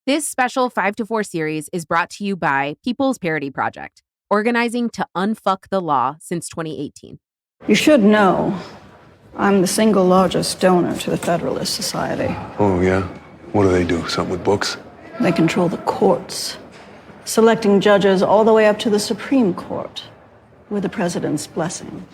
This special 5 to 4 series is brought to you by People's Parity Project, organizing to unfuck the law since 2018. You should know I'm the single largest donor to the Federalist Society. Oh, yeah? What do they do? Something with books? They control the courts, selecting judges all the way up to the Supreme Court with the president's blessing.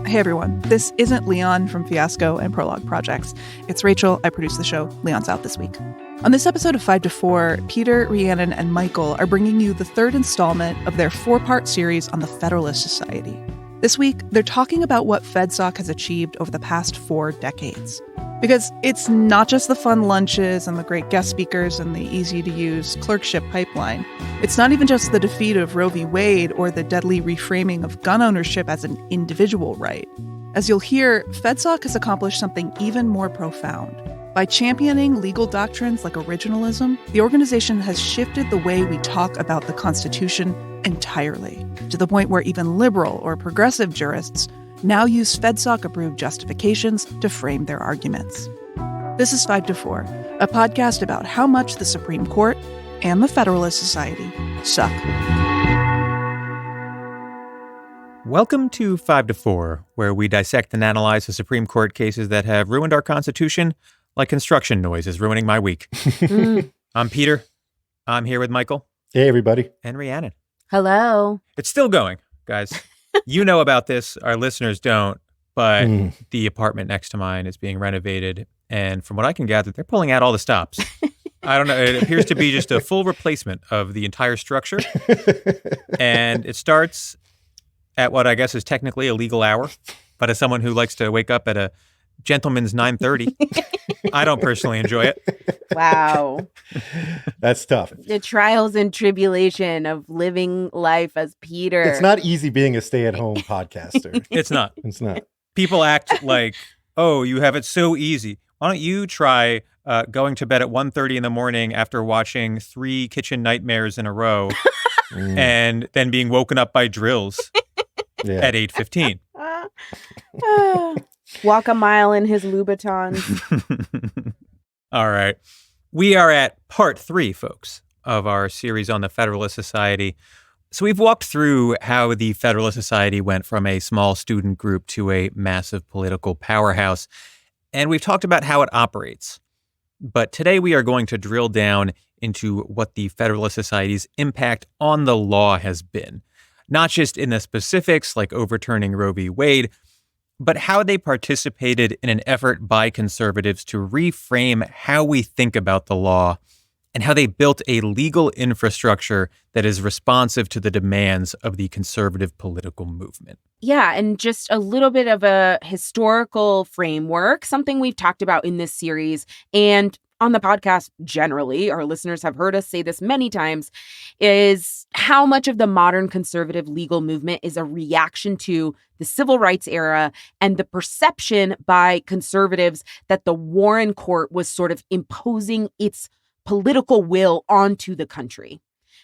Hey everyone, this isn't Leon from Fiasco and Prologue Projects. It's Rachel. I produce the show. Leon's out this week. On this episode of 5 to 4, Peter, Rhiannon, and Michael are bringing you the third installment of their 4-part series on the Federalist Society. This week, they're talking about what Fed Soc has achieved over the past 4 decades. Because it's not just the fun lunches and the great guest speakers and the easy-to-use clerkship pipeline. It's not even just the defeat of Roe v. Wade or the deadly reframing of gun ownership as an individual right. As you'll hear, Fed Soc has accomplished something even more profound. By championing legal doctrines like originalism, the organization has shifted the way we talk about the Constitution entirely, to the point where even liberal or progressive jurists now use Fed Soc-approved justifications to frame their arguments. This is 5 to 4, a podcast about how much the Supreme Court and the Federalist Society suck. Welcome to 5 to 4, where we dissect and analyze the Supreme Court cases that have ruined our Constitution like construction noise is ruining my week. I'm Peter. I'm here with Michael. Hey, everybody. And Rhiannon. Hello. It's still going, guys. You know about this. Our listeners don't. But the apartment next to mine is being renovated. And from what I can gather, they're pulling out all the stops. I don't know. It appears to be just a full replacement of the entire structure. And it starts at what I guess is technically a legal hour. But as someone who likes to wake up at a gentleman's 9:30, I don't personally enjoy it. Wow. That's tough. The trials and tribulation of living life as Peter. It's not easy being a stay-at-home podcaster. It's not. It's not. People act like, oh, you have it so easy. Why don't you try going to bed at 1:30 in the morning after watching 3 kitchen nightmares in a row and then being woken up by drills at 8:15? Walk a mile in his Louboutins. All right. We are at part 3, folks, of our series on the Federalist Society. So we've walked through how the Federalist Society went from a small student group to a massive political powerhouse, and we've talked about how it operates. But today we are going to drill down into what the Federalist Society's impact on the law has been, not just in the specifics like overturning Roe v. Wade, but how they participated in an effort by conservatives to reframe how we think about the law and how they built a legal infrastructure that is responsive to the demands of the conservative political movement. Yeah, and just a little bit of a historical framework, something we've talked about in this series and on the podcast generally, our listeners have heard us say this many times, is how much of the modern conservative legal movement is a reaction to the civil rights era and the perception by conservatives that the Warren Court was sort of imposing its political will onto the country.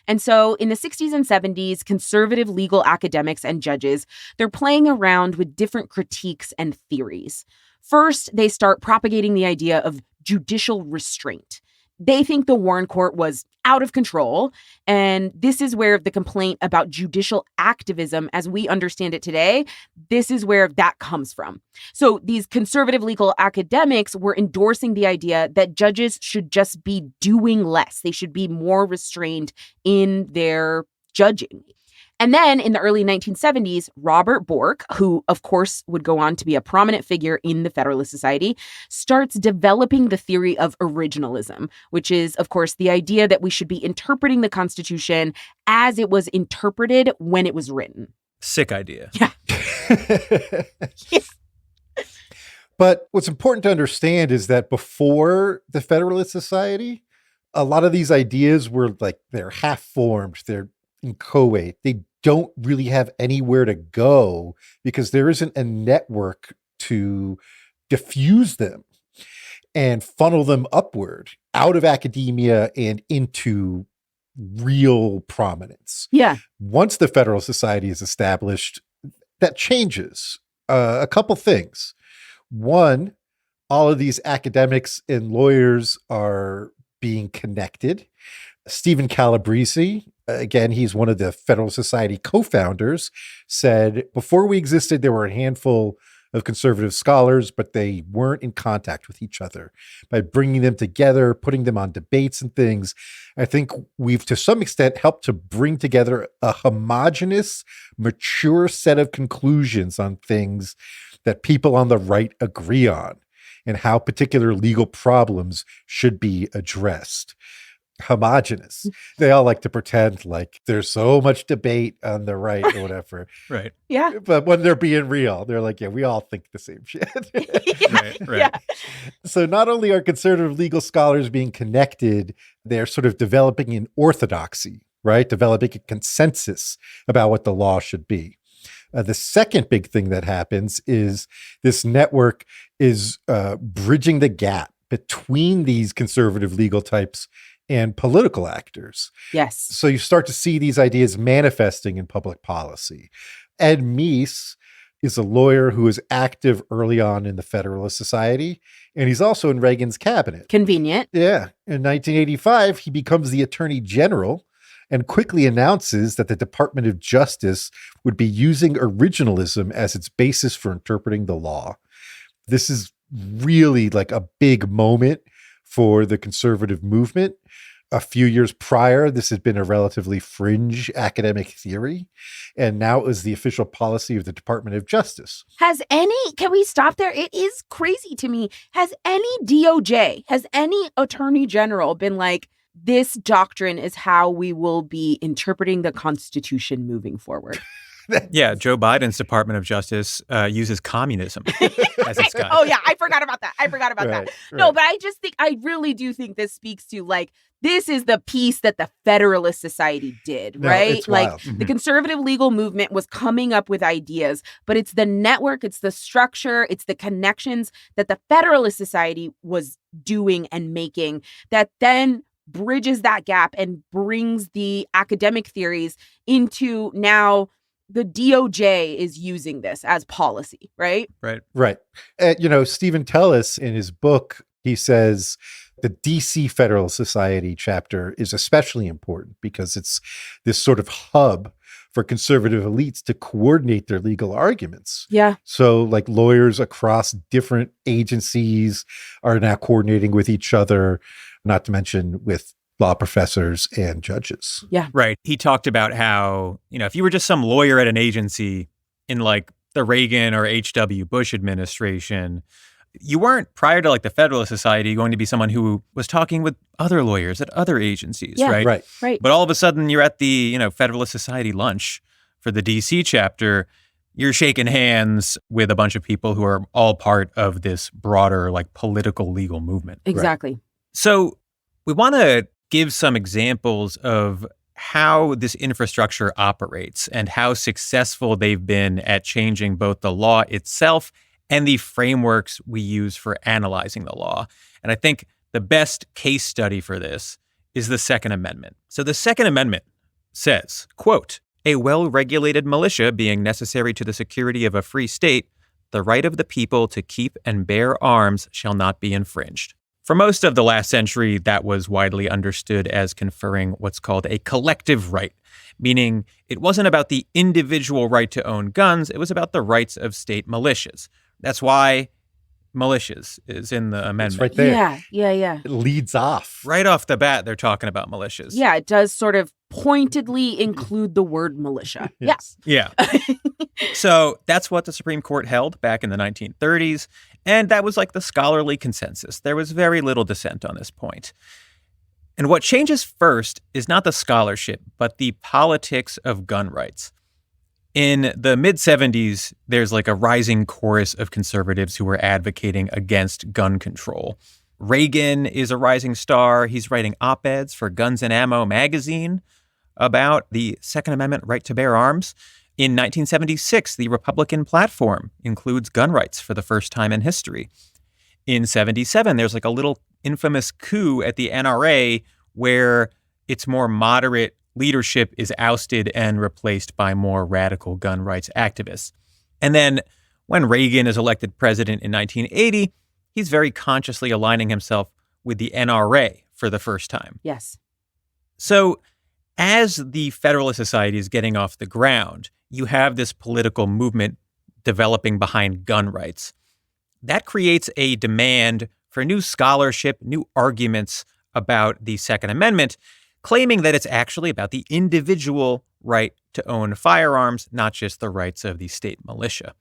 And so in the 60s and 70s, conservative legal academics and judges, they're playing around with different critiques and theories. First, they start propagating the idea of judicial restraint. They think the Warren Court was out of control, and this is where the complaint about judicial activism, as we understand it today, this is where that comes from. So these conservative legal academics were endorsing the idea that judges should just be doing less. They should be more restrained in their judging. And then in the early 1970s, Robert Bork, who of course would go on to be a prominent figure in the Federalist Society, starts developing the theory of originalism, which is, of course, the idea that we should be interpreting the Constitution as it was interpreted when it was written. Sick idea. Yeah. But what's important to understand is that before the Federalist Society, a lot of these ideas were like, they're half-formed, they're inchoate. They don't really have anywhere to go because there isn't a network to diffuse them and funnel them upward out of academia and into real prominence. Yeah. Once the Federalist Society is established, that changes a couple things. One, all of these academics and lawyers are being connected. Stephen Calabrese, again, he's one of the Federalist Society co-founders, said, before we existed, there were a handful of conservative scholars, but they weren't in contact with each other. By bringing them together, putting them on debates and things, I think we've, to some extent, helped to bring together a homogenous, mature set of conclusions on things that people on the right agree on and how particular legal problems should be addressed. Homogenous. They all like to pretend like there's so much debate on the right or whatever. Right. Yeah. But when they're being real, they're like, yeah, we all think the same shit. Right. Yeah. So not only are conservative legal scholars being connected, they're sort of developing an orthodoxy, right? Developing a consensus about what the law should be. The second big thing that happens is this network is bridging the gap between these conservative legal types and political actors. Yes. So you start to see these ideas manifesting in public policy. Ed Meese is a lawyer who was active early on in the Federalist Society, and he's also in Reagan's cabinet. Convenient. Yeah. In 1985, he becomes the Attorney General and quickly announces that the Department of Justice would be using originalism as its basis for interpreting the law. This is really like a big moment for the conservative movement. A few years prior, this had been a relatively fringe academic theory, and now it was the official policy of the Department of Justice. Can we stop there? It is crazy to me. Has any DOJ, has any attorney general been like, this doctrine is how we will be interpreting the Constitution moving forward? Yeah, Joe Biden's Department of Justice uses communism as its guide. Oh, yeah, I forgot about that. Right. No, but I really do think this speaks to, like, this is the piece that the Federalist Society did, No, right? it's Like, wild. the conservative legal movement was coming up with ideas, but it's the network, it's the structure, it's the connections that the Federalist Society was doing and making that then bridges that gap and brings the academic theories into now the DOJ is using this as policy, right? Right. Stephen Tellis, in his book, he says the DC Federalist Society chapter is especially important because it's this sort of hub for conservative elites to coordinate their legal arguments. Yeah. So like lawyers across different agencies are now coordinating with each other, not to mention with law professors and judges. Yeah. Right. He talked about how, if you were just some lawyer at an agency in like the Reagan or H.W. Bush administration, you weren't, prior to like the Federalist Society, going to be someone who was talking with other lawyers at other agencies, Yeah. right? Right. But all of a sudden you're at the, Federalist Society lunch for the DC chapter. You're shaking hands with a bunch of people who are all part of this broader like political legal movement. Exactly. So we want to give some examples of how this infrastructure operates and how successful they've been at changing both the law itself and the frameworks we use for analyzing the law. And I think the best case study for this is the Second Amendment. So the Second Amendment says, quote, "A well-regulated militia being necessary to the security of a free state, the right of the people to keep and bear arms shall not be infringed." For most of the last century, that was widely understood as conferring what's called a collective right, meaning it wasn't about the individual right to own guns, it was about the rights of state militias. That's why militias is in the amendment. It's right there. Yeah. It leads off. Right off the bat, they're talking about militias. Yeah, it does sort of pointedly include the word militia. Yes. Yeah. So that's what the Supreme Court held back in the 1930s. And that was like the scholarly consensus. There was very little dissent on this point. And what changes first is not the scholarship, but the politics of gun rights. In the mid-70s, there's like a rising chorus of conservatives who are advocating against gun control. Reagan is a rising star. He's writing op-eds for Guns and Ammo magazine about the Second Amendment right to bear arms. In 1976, the Republican platform includes gun rights for the first time in history. In 77, there's like a little infamous coup at the NRA where its more moderate leadership is ousted and replaced by more radical gun rights activists. And then when Reagan is elected president in 1980, he's very consciously aligning himself with the NRA for the first time. Yes. So as the Federalist Society is getting off the ground, you have this political movement developing behind gun rights. That creates a demand for new scholarship, new arguments about the Second Amendment, claiming that it's actually about the individual right to own firearms, not just the rights of the state militia.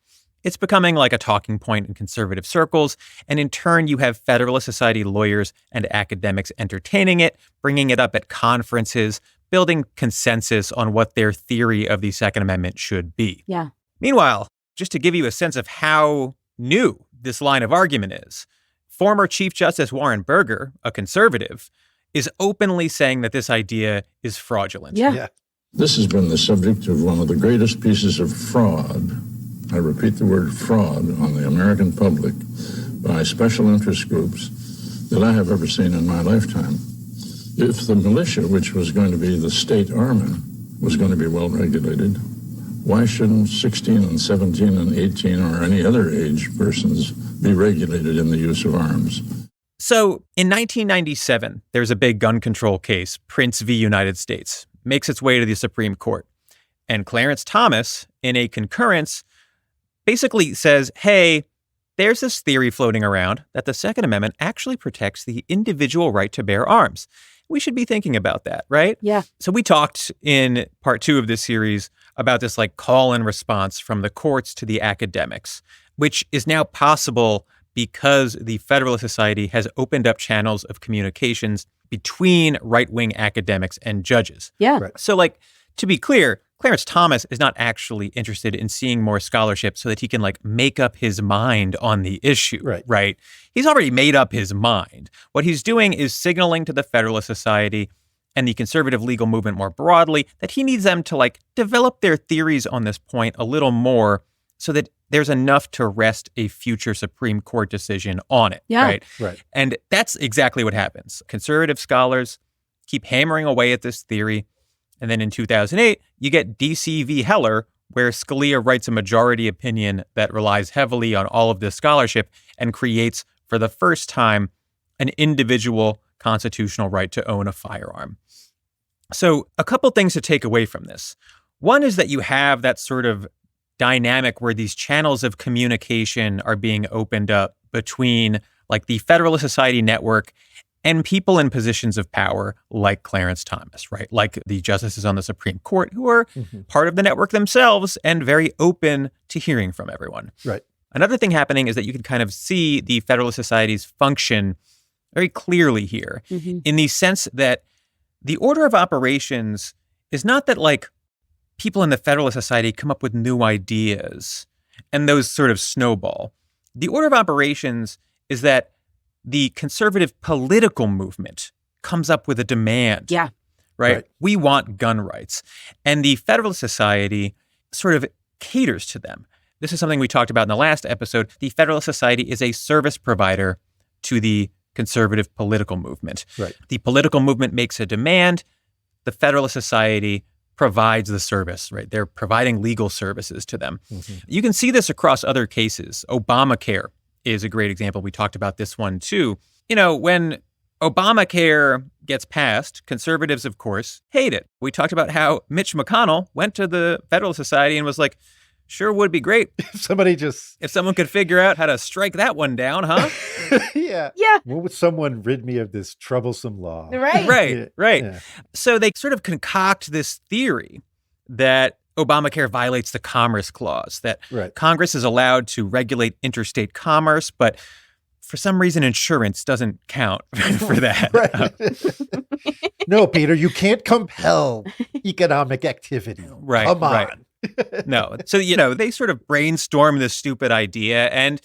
It's becoming like a talking point in conservative circles, and in turn, you have Federalist Society lawyers and academics entertaining it, bringing it up at conferences, building consensus on what their theory of the Second Amendment should be. Yeah. Meanwhile, just to give you a sense of how new this line of argument is, former Chief Justice Warren Burger, a conservative, is openly saying that this idea is fraudulent. Yeah. This has been the subject of one of the greatest pieces of fraud, I repeat the word fraud, on the American public by special interest groups that I have ever seen in my lifetime. If the militia, which was going to be the state army, was going to be well regulated, why shouldn't 16 and 17 and 18 or any other age persons be regulated in the use of arms? So in 1997, there's a big gun control case, Prince v. United States, makes its way to the Supreme Court. And Clarence Thomas, in a concurrence, basically says, hey, there's this theory floating around that the Second Amendment actually protects the individual right to bear arms. We should be thinking about that, right? Yeah. So we talked in part 2 of this series about this like call and response from the courts to the academics, which is now possible because the Federalist Society has opened up channels of communications between right-wing academics and judges. Yeah. Right. So like, to be clear, Clarence Thomas is not actually interested in seeing more scholarship so that he can like make up his mind on the issue, right? He's already made up his mind. What he's doing is signaling to the Federalist Society and the conservative legal movement more broadly that he needs them to like develop their theories on this point a little more so that there's enough to rest a future Supreme Court decision on it, right? And that's exactly what happens. Conservative scholars keep hammering away at this theory. And then in 2008, you get DC v. Heller, where Scalia writes a majority opinion that relies heavily on all of this scholarship and creates, for the first time, an individual constitutional right to own a firearm. So a couple things to take away from this. One is that you have that sort of dynamic where these channels of communication are being opened up between like the Federalist Society network and people in positions of power like Clarence Thomas, right? Like the justices on the Supreme Court who are part of the network themselves and very open to hearing from everyone. Right. Another thing happening is that you can kind of see the Federalist Society's function very clearly here in the sense that the order of operations is not that like people in the Federalist Society come up with new ideas and those sort of snowball. The order of operations is that the conservative political movement comes up with a demand. Yeah. Right? We want gun rights. And the Federalist Society sort of caters to them. This is something we talked about in the last episode. The Federalist Society is a service provider to the conservative political movement. Right. The political movement makes a demand. The Federalist Society provides the service, right? They're providing legal services to them. You can see this across other cases. Obamacare is a great example. We talked about this one too. You know, when Obamacare gets passed, conservatives, of course, hate it. We talked about how Mitch McConnell went to the Federalist Society and was like, sure would be great If someone could figure out how to strike that one down, huh? Yeah. When would someone rid me of this troublesome law? Right. Yeah. So they sort of concoct this theory that Obamacare violates the Commerce Clause, that Congress is allowed to regulate interstate commerce, but for some reason, insurance doesn't count for that. No, Peter, you can't compel economic activity. Come on. No. So, you know, they sort of brainstorm this stupid idea. And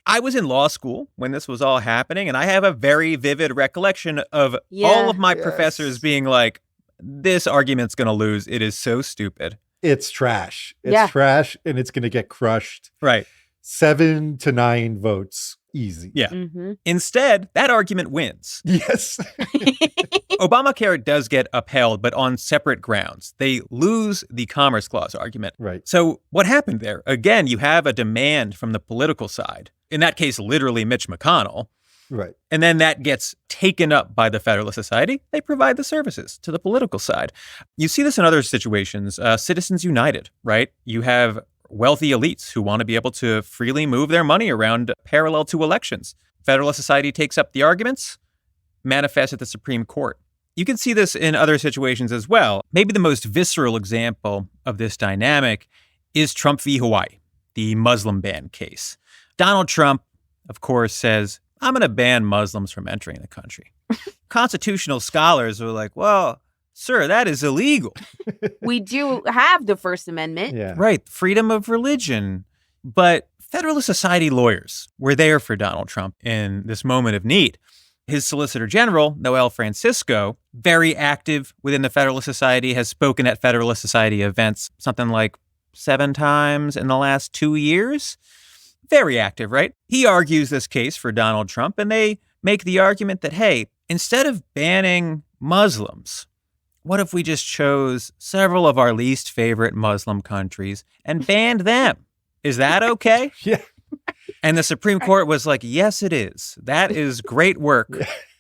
I was in law school when this was all happening, and I have a very vivid recollection of all of my professors being like, this argument's going to lose. It is so stupid. It's trash. It's trash, and it's going to get crushed. Right. 7 to 9 votes, easy. Yeah. Mm-hmm. Instead, that argument wins. Yes. Obamacare does get upheld, but on separate grounds. They lose the Commerce Clause argument. Right. So what happened there? Again, you have a demand from the political side. In that case, literally Mitch McConnell. Right. And then that gets taken up by the Federalist Society. They provide the services to the political side. You see this in other situations. Citizens United, right? You have wealthy elites who want to be able to freely move their money around parallel to elections. Federalist Society takes up the arguments, manifests at the Supreme Court. You can see this in other situations as well. Maybe the most visceral example of this dynamic is Trump v. Hawaii, the Muslim ban case. Donald Trump, of course, says, I'm going to ban Muslims from entering the country. Constitutional scholars are like, well, sir, that is illegal. We do have the First Amendment. Yeah. Right. Freedom of religion. But Federalist Society lawyers were there for Donald Trump in this moment of need. His Solicitor General, Noel Francisco, very active within the Federalist Society, has spoken at Federalist Society events something like 7 times in the last 2 years. Very active, right? He argues this case for Donald Trump, and they make the argument that, hey, instead of banning Muslims, what if we just chose several of our least favorite Muslim countries and banned them? Is that okay? Yeah. And the Supreme Court was like, yes, it is. That is great work,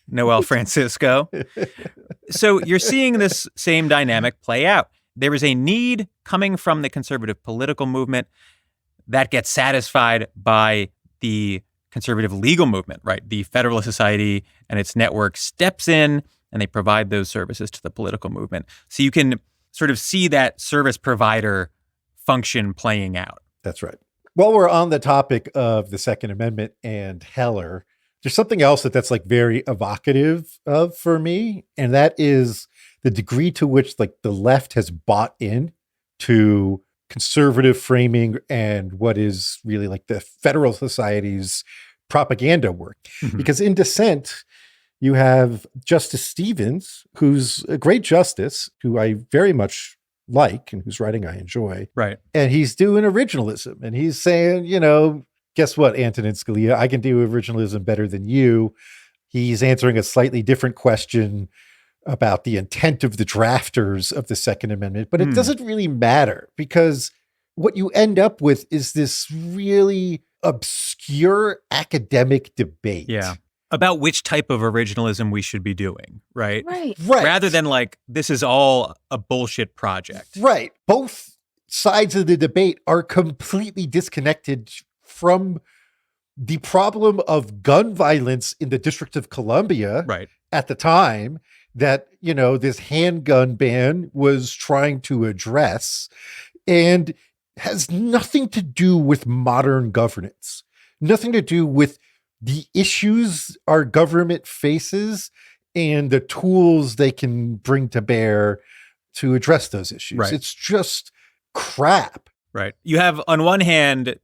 Noel Francisco. So you're seeing this same dynamic play out. There is a need coming from the conservative political movement that gets satisfied by the conservative legal movement, right? The Federalist Society and its network steps in and they provide those services to the political movement. So you can sort of see that service provider function playing out. That's right. While we're on the topic of the Second Amendment and Heller, there's something else that's like very evocative of for me, and that is the degree to which like the left has bought in to conservative framing and what is really like the Federalist Society's propaganda work. Mm-hmm. Because in dissent, you have Justice Stevens, who's a great justice, who I very much like and whose writing I enjoy. Right. And he's doing originalism. And he's saying, you know, guess what, Antonin Scalia? I can do originalism better than you. He's answering a slightly different question about the intent of the drafters of the Second Amendment, but it doesn't really matter because what you end up with is this really obscure academic debate. Yeah. About which type of originalism we should be doing, right? Right. Right. Rather than like, this is all a bullshit project. Right. Both sides of the debate are completely disconnected from the problem of gun violence in the District of Columbia Right. at the time that, you know, this handgun ban was trying to address, and has nothing to do with modern governance, nothing to do with the issues our government faces and the tools they can bring to bear to address those issues. Right. It's just crap. Right. You have, on one hand,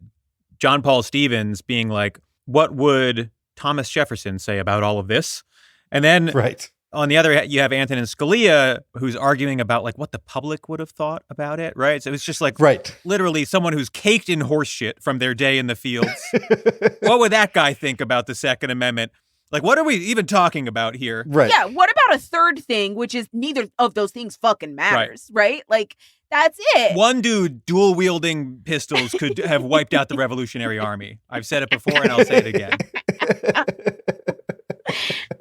John Paul Stevens being like, what would Thomas Jefferson say about all of this? And then Right. on the other hand, you have Antonin Scalia, who's arguing about like what the public would have thought about it, right? So it's just like Right. literally someone who's caked in horse shit from their day in the fields. What would that guy think about the Second Amendment? Like, what are we even talking about here? Right. Yeah, what about a third thing, which is neither of those things fucking matters, right? Like, that's it. One dude dual wielding pistols could have wiped out the Revolutionary Army. I've said it before and I'll say it again.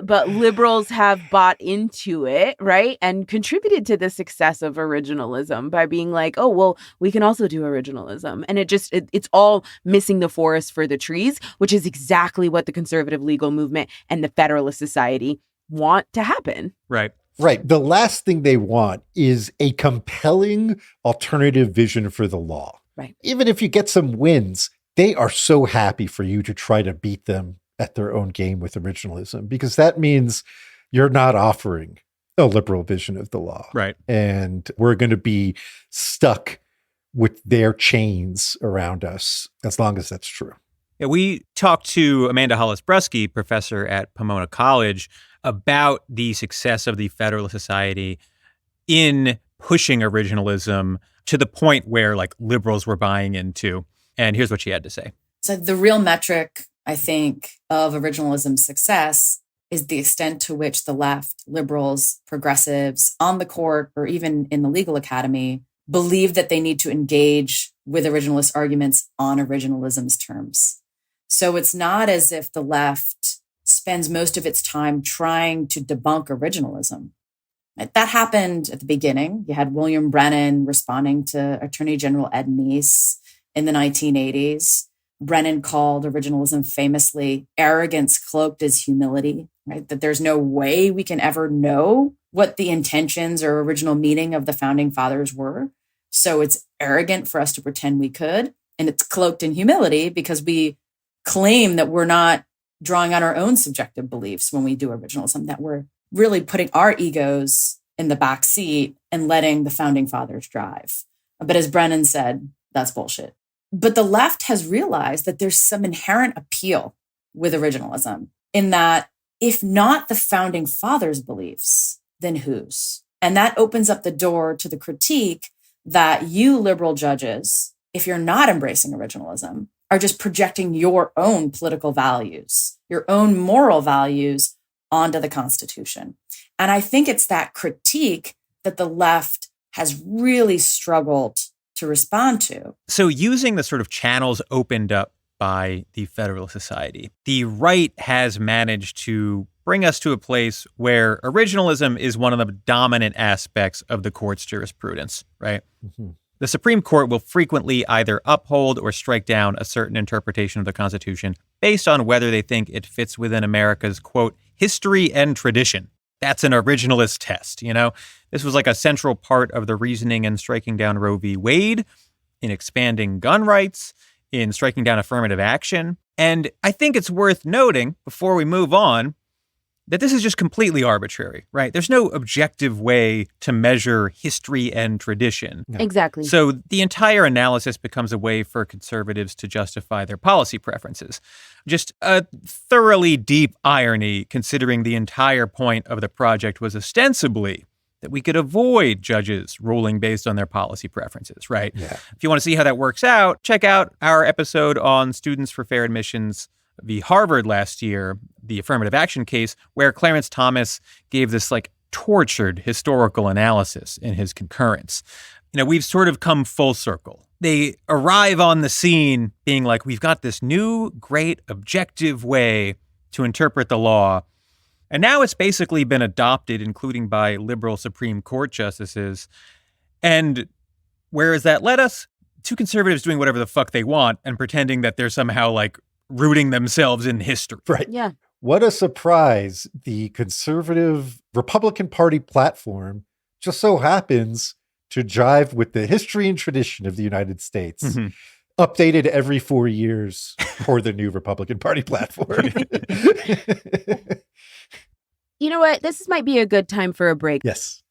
But liberals have bought into it, right? And contributed to the success of originalism by being like, oh, well, we can also do originalism. And it's all missing the forest for the trees, which is exactly what the conservative legal movement and the Federalist Society want to happen. Right. Right. The last thing they want is a compelling alternative vision for the law. Right. Even if you get some wins, they are so happy for you to try to beat them at their own game with originalism, because that means you're not offering a liberal vision of the law. Right. And we're going to be stuck with their chains around us as long as that's true. Yeah, we talked to Amanda Hollis-Brusky, professor at Pomona College, about the success of the Federalist Society in pushing originalism to the point where like liberals were buying into. And here's what she had to say. So the real metric, I think, of originalism's success is the extent to which the left, liberals, progressives on the court, or even in the legal academy, believe that they need to engage with originalist arguments on originalism's terms. So it's not as if the left spends most of its time trying to debunk originalism. That happened at the beginning. You had William Brennan responding to Attorney General Ed Meese in the 1980s. Brennan called originalism famously arrogance cloaked as humility, right? That there's no way we can ever know what the intentions or original meaning of the founding fathers were. So it's arrogant for us to pretend we could. And it's cloaked in humility because we claim that we're not drawing on our own subjective beliefs when we do originalism, that we're really putting our egos in the back seat and letting the founding fathers drive. But as Brennan said, that's bullshit. But the left has realized that there's some inherent appeal with originalism in that if not the founding fathers' beliefs, then whose? And that opens up the door to the critique that you liberal judges, if you're not embracing originalism, are just projecting your own political values, your own moral values onto the Constitution. And I think it's that critique that the left has really struggled to respond to. So using the sort of channels opened up by the Federalist Society, the right has managed to bring us to a place where originalism is one of the dominant aspects of the court's jurisprudence, right? Mm-hmm. The Supreme Court will frequently either uphold or strike down a certain interpretation of the Constitution based on whether they think it fits within America's, quote, history and tradition. That's an originalist test, you know? This was like a central part of the reasoning in striking down Roe v. Wade, in expanding gun rights, in striking down affirmative action. And I think it's worth noting, before we move on, that this is just completely arbitrary, right? There's no objective way to measure history and tradition. No. Exactly. So the entire analysis becomes a way for conservatives to justify their policy preferences. Just a thoroughly deep irony, considering the entire point of the project was ostensibly that we could avoid judges ruling based on their policy preferences, right? Yeah. If you want to see how that works out, check out our episode on Students for Fair Admissions v. Harvard last year, the affirmative action case, where Clarence Thomas gave this like tortured historical analysis in his concurrence. You know, we've sort of come full circle. They arrive on the scene being like, we've got this new, great, objective way to interpret the law. And now it's basically been adopted, including by liberal Supreme Court justices. And where has that led us? Two conservatives doing whatever the fuck they want and pretending that they're somehow like rooting themselves in history. Right. Yeah. What a surprise. The conservative Republican Party platform just so happens to jive with the history and tradition of the United States. Mm-hmm. Updated every 4 years for the new Republican Party platform. You know what? This might be a good time for a break. Yes.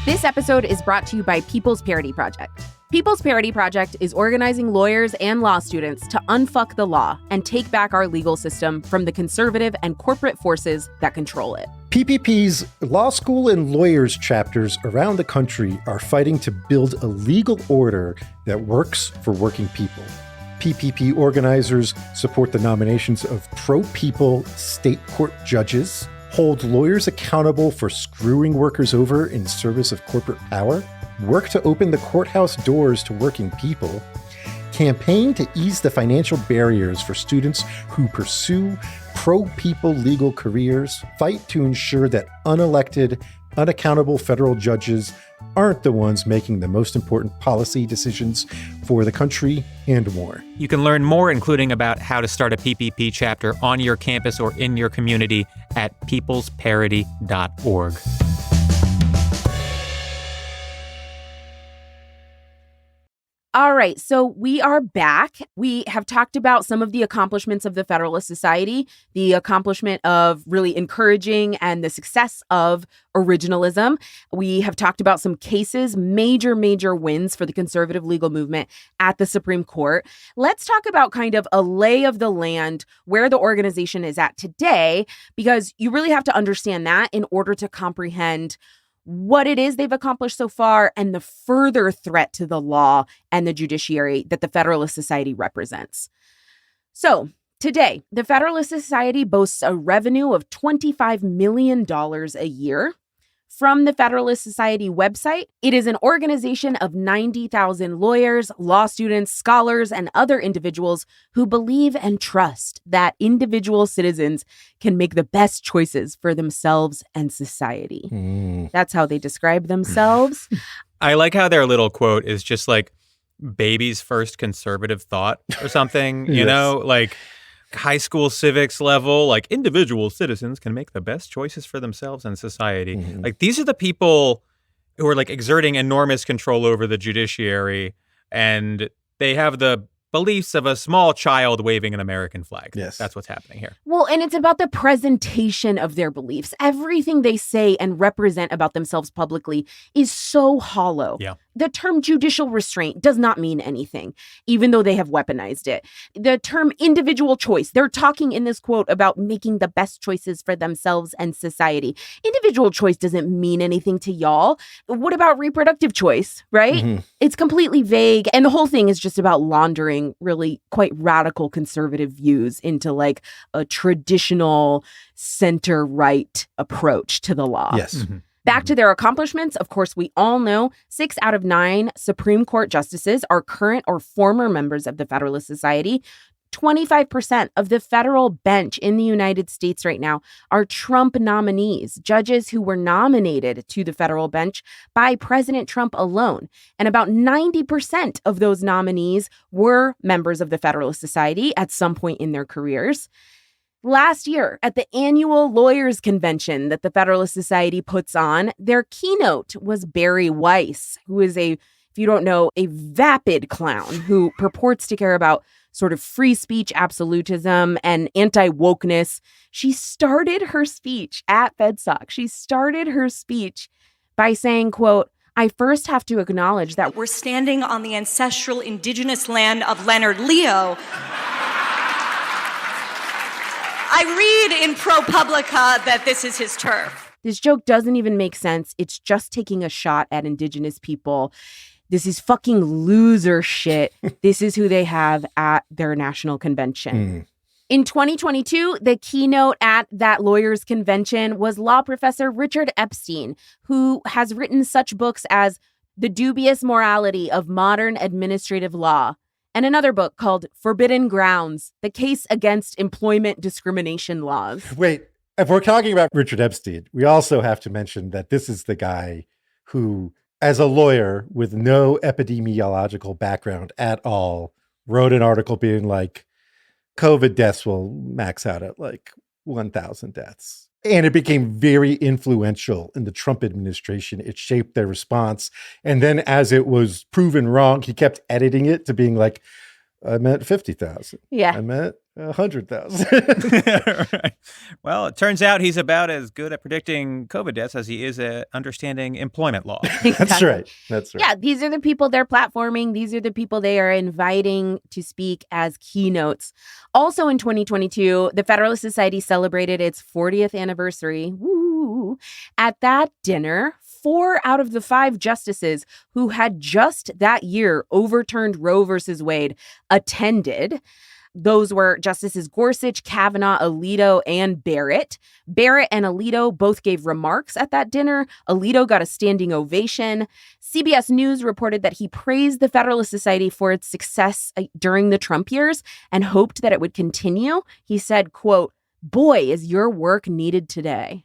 This episode is brought to you by People's Parity Project. People's Parity Project is organizing lawyers and law students to unfuck the law and take back our legal system from the conservative and corporate forces that control it. PPP's law school and lawyers chapters around the country are fighting to build a legal order that works for working people. PPP organizers support the nominations of pro-people state court judges, hold lawyers accountable for screwing workers over in service of corporate power, work to open the courthouse doors to working people, campaign to ease the financial barriers for students who pursue pro-people legal careers, fight to ensure that unelected, unaccountable federal judges aren't the ones making the most important policy decisions for the country, and more. You can learn more, including about how to start a PPP chapter on your campus or in your community at peoplesparity.org. All right, so we are back. We have talked about some of the accomplishments of the Federalist Society, the accomplishment of really encouraging and the success of originalism. We have talked about some cases, major wins for the conservative legal movement at the Supreme Court. Let's talk about kind of a lay of the land, where the organization is at today, because you really have to understand that in order to comprehend what it is they've accomplished so far, and the further threat to the law and the judiciary that the Federalist Society represents. So, today, the Federalist Society boasts a revenue of $25 million a year. From the Federalist Society website, it is an organization of 90,000 lawyers, law students, scholars, and other individuals who believe and trust that individual citizens can make the best choices for themselves and society. That's how they describe themselves. I like how their little quote is just like baby's first conservative thought or something, you know, like high school civics level, like individual citizens can make the best choices for themselves and society. Like these are the people who are like exerting enormous control over the judiciary, and they have the beliefs of a small child waving an American flag. Yes. That's what's happening here. Well, and it's about the presentation of their beliefs. Everything they say and represent about themselves publicly is so hollow. Yeah. The term judicial restraint does not mean anything, even though they have weaponized it. The term individual choice, they're talking in this quote about making the best choices for themselves and society. Individual choice doesn't mean anything to y'all. What about reproductive choice, right? It's completely vague. And the whole thing is just about laundering really quite radical conservative views into like a traditional center-right approach to the law. Yes. Back to their accomplishments, of course, we all know 6 out of 9 Supreme Court justices are current or former members of the Federalist Society. 25% of the federal bench in the United States right now are Trump nominees, judges who were nominated to the federal bench by President Trump alone. And about 90% of those nominees were members of the Federalist Society at some point in their careers. Last year, at the annual lawyers convention that the Federalist Society puts on, their keynote was Barry Weiss, who is if you don't know, a vapid clown who purports to care about sort of free speech absolutism and anti-wokeness. She started her speech at Fed Soc. She started her speech by saying, quote, "I first have to acknowledge that we're standing on the ancestral indigenous land of Leonard Leo. I read in ProPublica that this is his turf." This joke doesn't even make sense. It's just taking a shot at indigenous people. This is fucking loser shit. This is who they have at their national convention. In 2022, the keynote at that lawyers convention was law professor Richard Epstein, who has written such books as The Dubious Morality of Modern Administrative Law, and another book called Forbidden Grounds, The Case Against Employment Discrimination Laws. Wait, if we're talking about Richard Epstein, we also have to mention that this is the guy who, as a lawyer with no epidemiological background at all, wrote an article being like, COVID deaths will max out at like 1,000 deaths. And it became very influential in the Trump administration. It shaped their response. And then as it was proven wrong, he kept editing it to being like, I meant 50,000. Yeah. I meant 100,000. Right. Well, it turns out he's about as good at predicting COVID deaths as he is at understanding employment law. That's right. That's right. Yeah, these are the people they're platforming. These are the people they are inviting to speak as keynotes. Also in 2022, the Federalist Society celebrated its 40th anniversary. Woo! At that dinner, 4 out of the 5 justices who had just that year overturned Roe versus Wade attended. Those were Justices Gorsuch, Kavanaugh, Alito, and Barrett. Barrett and Alito both gave remarks at that dinner. Alito got a standing ovation. CBS News reported that he praised the Federalist Society for its success during the Trump years and hoped that it would continue. He said, quote, "Boy, is your work needed today."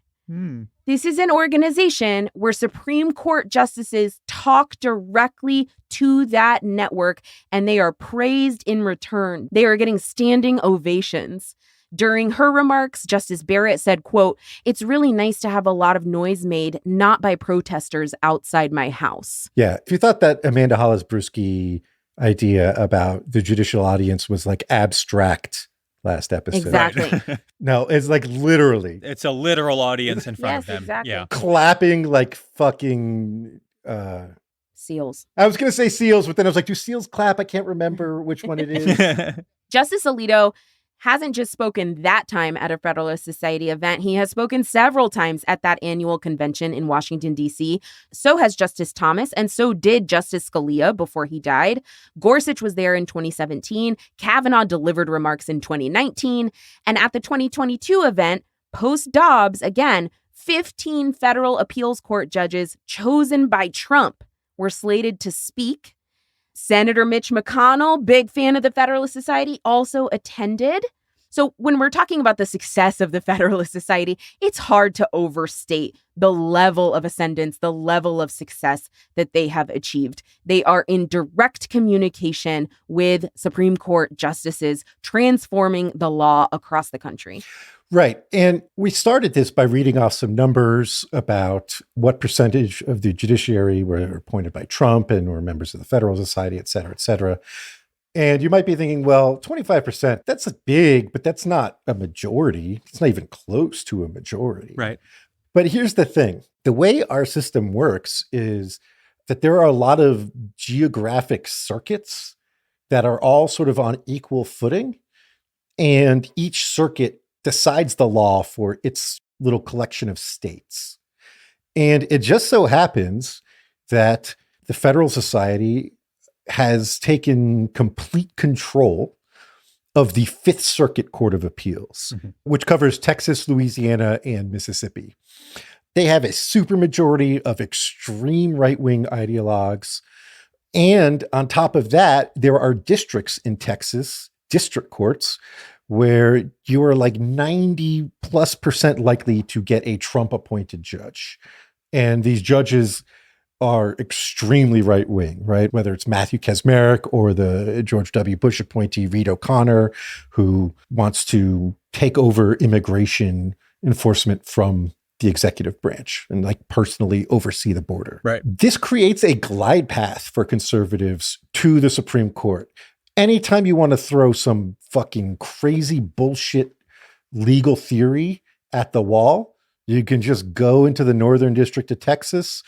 This is an organization where Supreme Court justices talk directly to that network, and they are praised in return. They are getting standing ovations. During her remarks, Justice Barrett said, quote, "It's really nice to have a lot of noise made, not by protesters outside my house." Yeah. If you thought that Amanda Hollis-Brusky idea about the judicial audience was like abstract last episode. Exactly. No, it's like literally. It's a literal audience in front of them. Exactly. Yeah. Clapping like fucking... Seals. I was going to say seals, but then I was like, do seals clap? I can't remember which one it is. Justice Alito hasn't just spoken that time at a Federalist Society event. He has spoken several times at that annual convention in Washington, D.C. So has Justice Thomas, and so did Justice Scalia before he died. Gorsuch was there in 2017. Kavanaugh delivered remarks in 2019. And at the 2022 event, post-Dobbs, again, 15 federal appeals court judges chosen by Trump were slated to speak. Senator Mitch McConnell, big fan of the Federalist Society, also attended. So when we're talking about the success of the Federalist Society, it's hard to overstate the level of ascendance, the level of success that they have achieved. They are in direct communication with Supreme Court justices, transforming the law across the country. Right. And we started this by reading off some numbers about what percentage of the judiciary were appointed by Trump and were members of the Federalist Society, et cetera, et cetera. And you might be thinking, well, 25%, that's big, but that's not a majority. It's not even close to a majority. Right. But here's the thing. The way our system works is that there are a lot of geographic circuits that are all sort of on equal footing. And each circuit decides the law for its little collection of states. And it just so happens that the Federal Society has taken complete control of the Fifth Circuit Court of Appeals, which covers Texas, Louisiana, and Mississippi. They have a supermajority of extreme right-wing ideologues. And on top of that, there are districts in Texas, district courts, where you are like 90+% likely to get a Trump appointed judge. And these judges are extremely right wing, right? Whether it's Matthew Kacsmaryk or the George W. Bush appointee, Reed O'Connor, who wants to take over immigration enforcement from the executive branch and like personally oversee the border. Right. This creates a glide path for conservatives to the Supreme Court. Anytime you want to throw some fucking crazy bullshit legal theory at the wall, you can just go into the Northern District of Texas,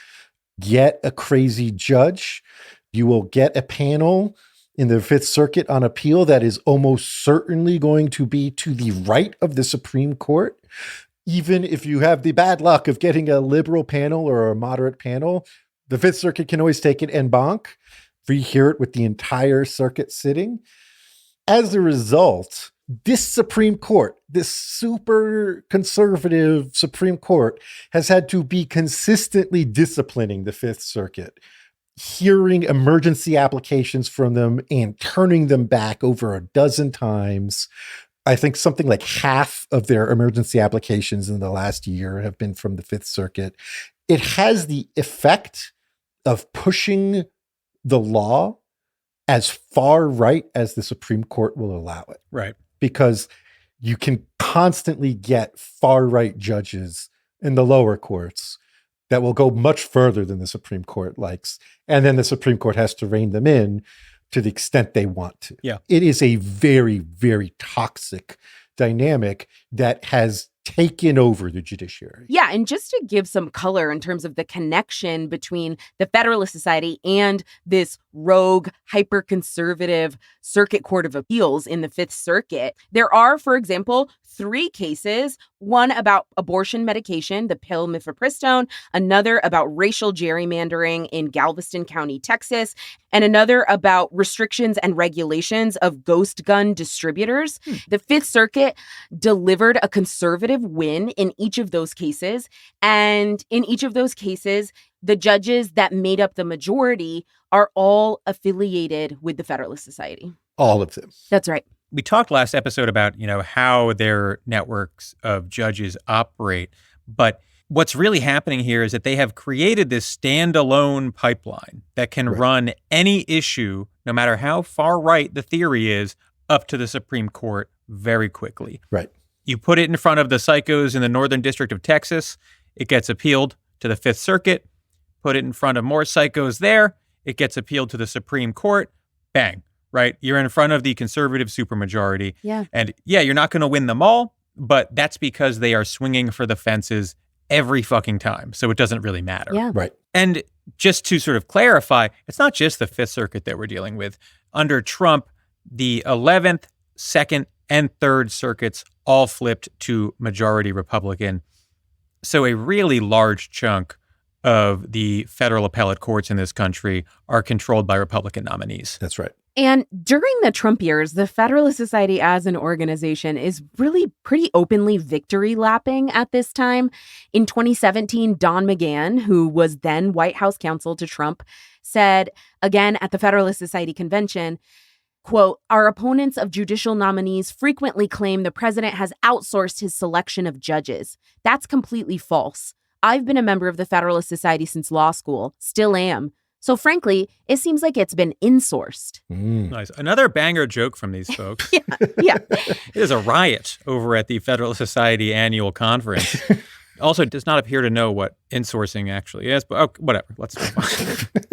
get a crazy judge. You will get a panel in the Fifth Circuit on appeal that is almost certainly going to be to the right of the Supreme Court. Even if you have the bad luck of getting a liberal panel or a moderate panel, the Fifth Circuit can always take it en banc, rehear it with the entire circuit sitting. As a result, this Supreme Court, this super conservative Supreme Court, has had to be consistently disciplining the Fifth Circuit, hearing emergency applications from them and turning them back over a dozen times. I think something like half of their emergency applications in the last year have been from the Fifth Circuit. It has the effect of pushing the law as far right as the Supreme Court will allow it. Right. Because you can constantly get far right judges in the lower courts that will go much further than the Supreme Court likes. And then the Supreme Court has to rein them in to the extent they want to. Yeah. It is a very, very toxic dynamic that has taken over the judiciary. Yeah, and just to give some color in terms of the connection between the Federalist Society and this rogue, hyper-conservative Circuit Court of Appeals in the Fifth Circuit, there are, for example, 3 cases, one about abortion medication, the pill mifepristone, another about racial gerrymandering in Galveston County, Texas, and another about restrictions and regulations of ghost gun distributors. The Fifth Circuit delivered a conservative win in each of those cases. And in each of those cases, the judges that made up the majority are all affiliated with the Federalist Society. All of them. That's right. We talked last episode about, how their networks of judges operate. But what's really happening here is that they have created this standalone pipeline that can run any issue, no matter how far right the theory is, up to the Supreme Court very quickly. Right. You put it in front of the psychos in the Northern District of Texas, it gets appealed to the Fifth Circuit. Put it in front of more psychos there, it gets appealed to the Supreme Court. Bang. Right? You're in front of the conservative supermajority. Yeah. And you're not going to win them all, but that's because they are swinging for the fences every fucking time. So it doesn't really matter. Yeah. Right. And just to sort of clarify, it's not just the Fifth Circuit that we're dealing with. Under Trump, the 11th, 2nd, and Third Circuits all flipped to majority Republican. So a really large chunk of the federal appellate courts in this country are controlled by Republican nominees. That's right. And during the Trump years, the Federalist Society as an organization is really pretty openly victory lapping at this time. In 2017, Don McGahn, who was then White House counsel to Trump, said, again at the Federalist Society convention, quote, "Our opponents of judicial nominees frequently claim the president has outsourced his selection of judges. That's completely false. I've been a member of the Federalist Society since law school, still am. So frankly, it seems like it's been insourced." Nice. Another banger joke from these folks. Yeah. It is a riot over at the Federalist Society annual conference. Also, does not appear to know what insourcing actually is, but whatever. Let's move on.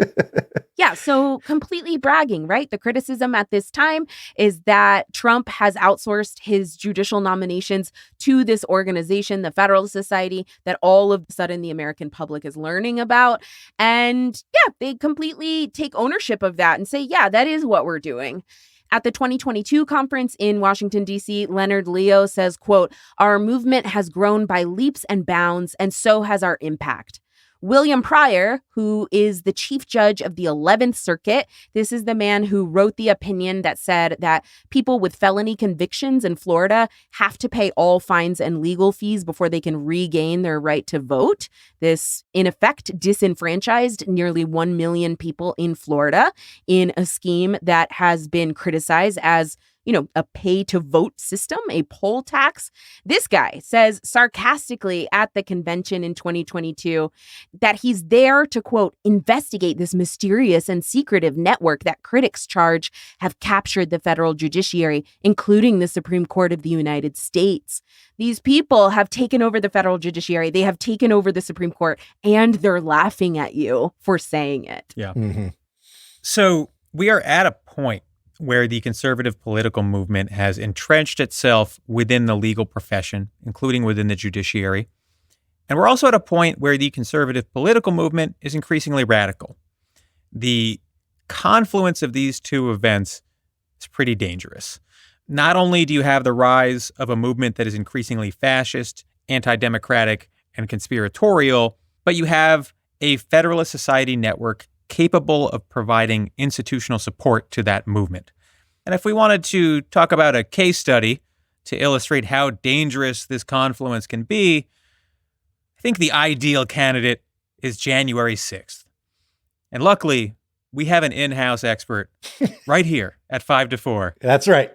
Yeah, so completely bragging, right? The criticism at this time is that Trump has outsourced his judicial nominations to this organization, the Federalist Society, that all of a sudden the American public is learning about. And yeah, they completely take ownership of that and say, yeah, that is what we're doing. At the 2022 conference in Washington, D.C., Leonard Leo says, quote, "Our movement has grown by leaps and bounds, and so has our impact." William Pryor, who is the chief judge of the 11th Circuit, this is the man who wrote the opinion that said that people with felony convictions in Florida have to pay all fines and legal fees before they can regain their right to vote. This, in effect, disenfranchised nearly 1 million people in Florida in a scheme that has been criticized as, you know, a pay-to-vote system, a poll tax. This guy says sarcastically at the convention in 2022 that he's there to, quote, "investigate this mysterious and secretive network that critics charge have captured the federal judiciary, including the Supreme Court of the United States. These people have taken over the federal judiciary. They have taken over the Supreme Court, and they're laughing at you for saying it." Yeah. So we are at a point where the conservative political movement has entrenched itself within the legal profession, including within the judiciary. And we're also at a point where the conservative political movement is increasingly radical. The confluence of these two events is pretty dangerous. Not only do you have the rise of a movement that is increasingly fascist, anti-democratic, and conspiratorial, but you have a Federalist Society network capable of providing institutional support to that movement. And if we wanted to talk about a case study to illustrate how dangerous this confluence can be, I think the ideal candidate is January 6th. And luckily, we have an in-house expert right here at 5 to 4. That's right.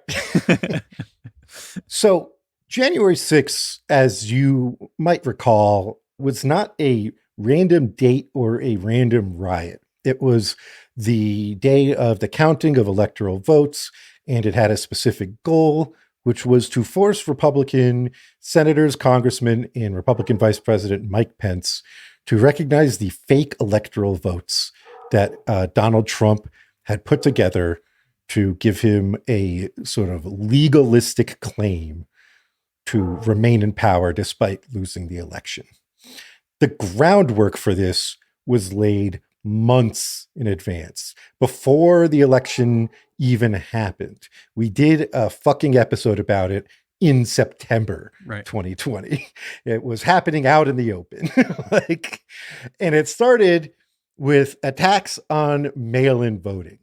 So January 6th, as you might recall, was not a random date or a random riot. It was the day of the counting of electoral votes, and it had a specific goal, which was to force Republican senators, congressmen, and Republican Vice President Mike Pence to recognize the fake electoral votes that Donald Trump had put together to give him a sort of legalistic claim to remain in power despite losing the election. The groundwork for this was laid months in advance, before the election even happened. We did a fucking episode about it in September 2020. It was happening out in the open. And it started with attacks on mail-in voting.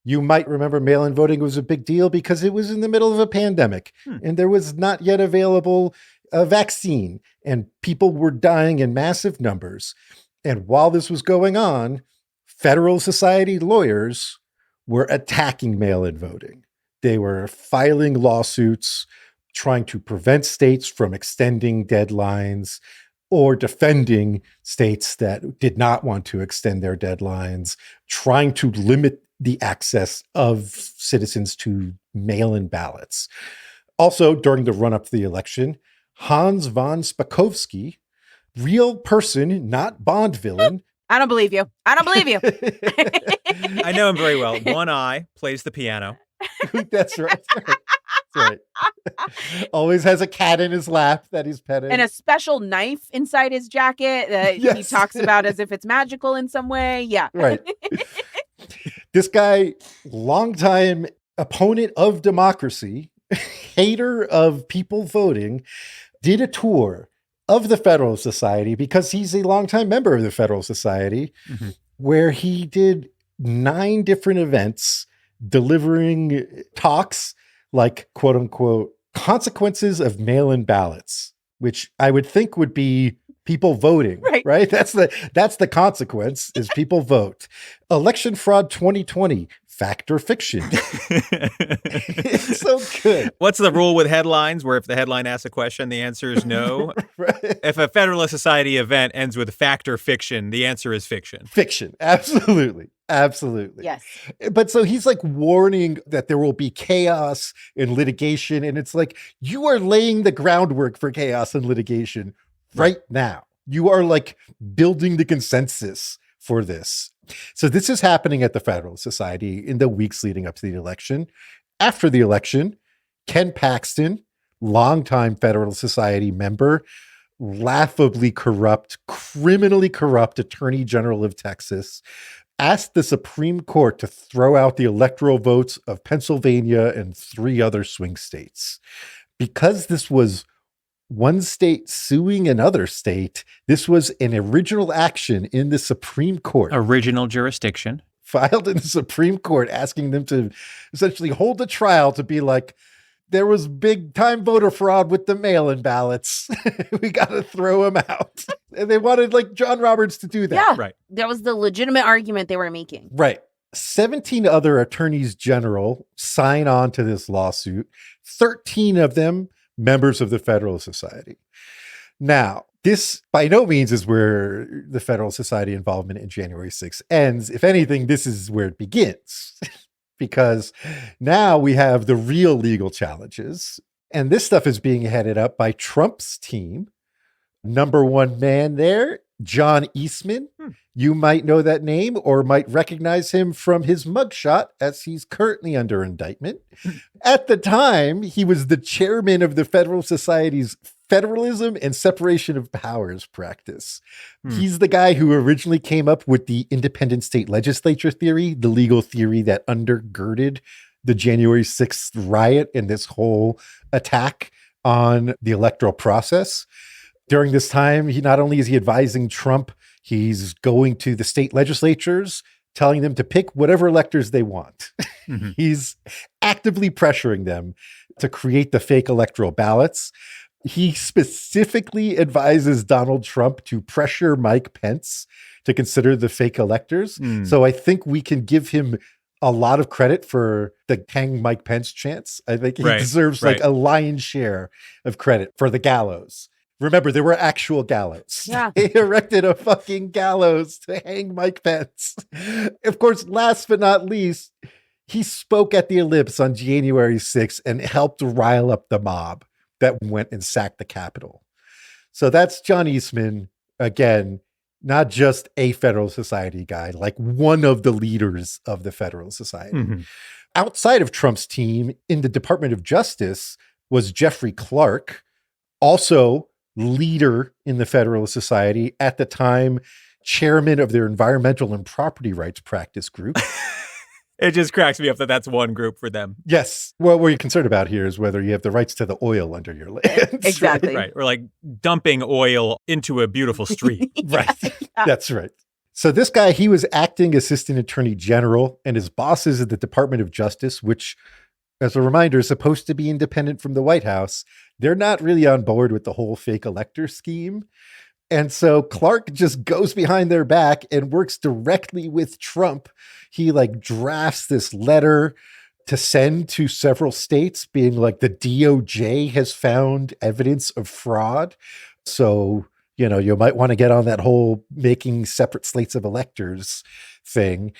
You might remember mail-in voting was a big deal because it was in the middle of a pandemic and there was not yet available a vaccine and people were dying in massive numbers. And while this was going on, Federalist Society lawyers were attacking mail-in voting. They were filing lawsuits, trying to prevent states from extending deadlines or defending states that did not want to extend their deadlines, trying to limit the access of citizens to mail-in ballots. Also, during the run-up to the election, Hans von Spakovsky, real person, not Bond villain. I don't believe you. I don't believe you. I know him very well. One eye plays the piano. That's right. That's right. Always has a cat in his lap that he's petting. And a special knife inside his jacket that he talks about as if it's magical in some way. Yeah. Right. This guy, longtime opponent of democracy hater of people voting, did a tour of the Federalist Society because he's a longtime member of the Federalist Society, where he did 9 different events delivering talks like, quote unquote, consequences of mail-in ballots, which I would think would be people voting, right? That's the consequence is people vote. Election fraud 2020, fact or fiction. It's so good. What's the rule with headlines where if the headline asks a question, the answer is no? Right. If a Federalist Society event ends with fact or fiction, the answer is fiction. Fiction. Absolutely. Absolutely. Yes. But so he's like warning that there will be chaos and litigation. And it's like, you are laying the groundwork for chaos and litigation right now. You are like building the consensus for this. So this is happening at the Federalist Society in the weeks leading up to the election. After the election, Ken Paxton, longtime Federalist Society member, laughably corrupt, criminally corrupt Attorney General of Texas, asked the Supreme Court to throw out the electoral votes of Pennsylvania and 3 other swing states. Because this was one state suing another state, this was an original action in the Supreme Court. Original jurisdiction. Filed in the Supreme Court, asking them to essentially hold a trial to be like, there was big time voter fraud with the mail-in ballots. We got to throw them out. And they wanted like John Roberts to do that. Yeah. Right. That was the legitimate argument they were making. Right. 17 other attorneys general sign on to this lawsuit, 13 of them members of the Federalist Society. Now, this by no means is where the Federalist Society involvement in January 6th ends. If anything, this is where it begins. Because now we have the real legal challenges. And this stuff is being headed up by Trump's team. Number 1 man there, John Eastman. You might know that name or might recognize him from his mugshot as he's currently under indictment. At the time, he was the chairman of the Federalist Society's Federalism and Separation of Powers practice. He's the guy who originally came up with the independent state legislature theory, the legal theory that undergirded the January 6th riot and this whole attack on the electoral process. During this time, he not only is he advising Trump, he's going to the state legislatures, telling them to pick whatever electors they want. He's actively pressuring them to create the fake electoral ballots. He specifically advises Donald Trump to pressure Mike Pence to consider the fake electors. So I think we can give him a lot of credit for the hang Mike Pence chance. I think he deserves like a lion's share of credit for the gallows. Remember, there were actual gallows. Yeah. They erected a fucking gallows to hang Mike Pence. Of course, last but not least, he spoke at the Ellipse on January 6th and helped rile up the mob that went and sacked the Capitol. So that's John Eastman, again, not just a Federalist Society guy, like one of the leaders of the Federalist Society. Outside of Trump's team in the Department of Justice was Jeffrey Clark, also leader in the Federalist Society, at the time chairman of their environmental and property rights practice group. It just cracks me up that that's one group for them. Yes. Well, what you're concerned about here is whether you have the rights to the oil under your lands. Exactly. Right. Or like dumping oil into a beautiful street. Right. That's right. So this guy, he was acting assistant attorney general, and his bosses at the Department of Justice, which, as a reminder, is supposed to be independent from the White House, they're not really on board with the whole fake elector scheme. And so Clark just goes behind their back and works directly with Trump. He like drafts this letter to send to several states being like, the DOJ has found evidence of fraud. So, you know, you might want to get on that whole making separate slates of electors thing.